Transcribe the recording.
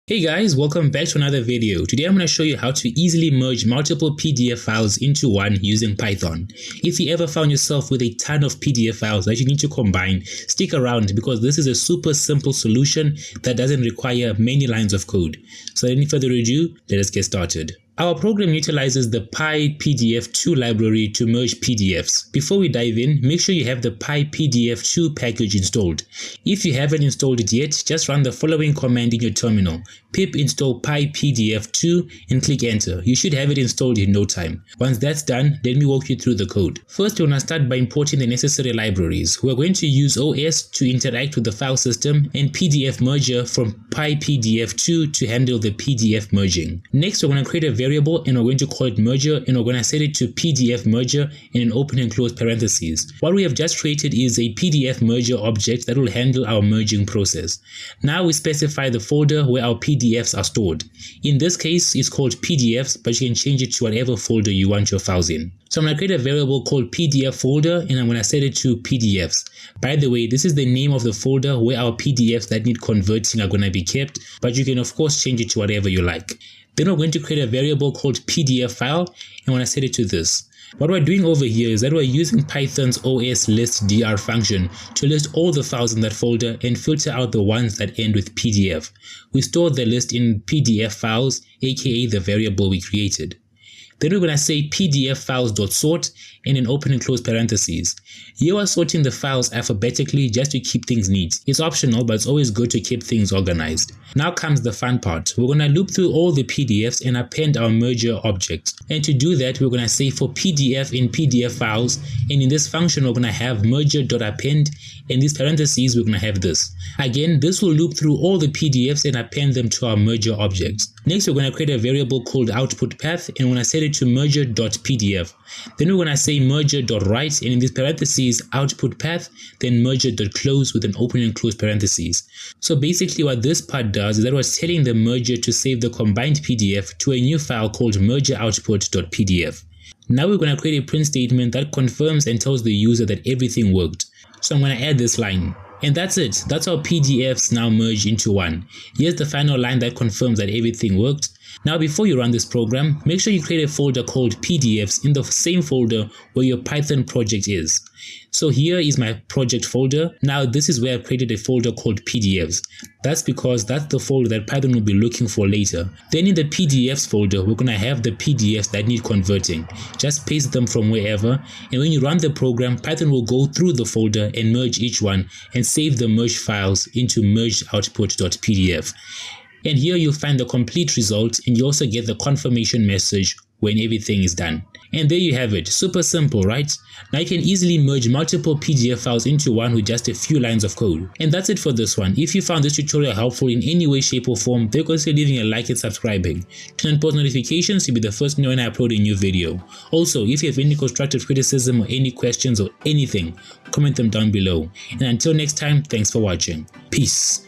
Hey guys, welcome back to another video. Today I'm going to show you how to easily merge multiple PDF files into one using Python. If you ever found yourself with a ton of PDF files that you need to combine, stick around because this is a super simple solution that doesn't require many lines of code. So without any further ado, let us get started. Our program utilizes the PyPDF2 library to merge PDFs. Before we dive in, make sure you have the PyPDF2 package installed. If you haven't installed it yet, just run the following command in your terminal: pip install PyPDF2 and click enter. You should have it installed in no time. Once that's done, let me walk you through the code. First, we're going to start by importing the necessary libraries. We're going to use OS to interact with the file system and PDF merger from PyPDF2 to handle the PDF merging. Next, we're going to create a variable and we're going to call it merger, and we're going to set it to PDF merger in an open and close parentheses. What we have just created is a PDF merger object that will handle our merging process. Now we specify the folder where our PDFs are stored. In this case, it's called PDFs, but you can change it to whatever folder you want your files in. So I'm going to create a variable called PDF folder and I'm going to set it to PDFs. By the way, this is the name of the folder where our PDFs that need converting are going to be kept, but you can of course change it to whatever you like. Then we're going to create a variable called PDF file and we're going to set it to this. What we're doing over here is that we're using Python's OS list dr function to list all the files in that folder and filter out the ones that end with PDF. We store the list in PDF files, aka the variable we created. Then we're going to say PDF files.sort in an open and close parentheses. Here we're sorting the files alphabetically just to keep things neat. It's optional, but it's always good to keep things organized. Now comes the fun part. We're going to loop through all the PDFs and append our merger object. And to do that, we're going to say for PDF in PDF files, and in this function we're going to have merger.append, and these parentheses we're going to have this. Again, this will loop through all the PDFs and append them to our merger objects. Next, we're going to create a variable called output path and we're going to set it to merger.pdf. Then we're going to say merger.write, and in this parentheses output path, then merger.close with an open and close parentheses. So basically what this part does is that we're telling the merger to save the combined PDF to a new file called mergeroutput.pdf. Now we're going to create a print statement that confirms and tells the user that everything worked. So I'm going to add this line. And that's it. That's how PDFs now merge into one. Here's the final line that confirms that everything worked. Now before you run this program, make sure you create a folder called PDFs in the same folder where your Python project is. So here is my project folder. Now this is where I've created a folder called PDFs. That's because that's the folder that Python will be looking for later. Then in the PDFs folder, we're going to have the PDFs that need converting. Just paste them from wherever, and when you run the program, Python will go through the folder and merge each one and save the merged files into mergeoutput.pdf. And here you'll find the complete result, and you also get the confirmation message when everything is done. And there you have it. Super simple, right? Now you can easily merge multiple PDF files into one with just a few lines of code. And that's it for this one. If you found this tutorial helpful in any way, shape or form, then consider leaving a like and subscribing. Turn on post notifications to be the first to know when I upload a new video. Also, if you have any constructive criticism or any questions or anything, comment them down below. And until next time, thanks for watching. Peace.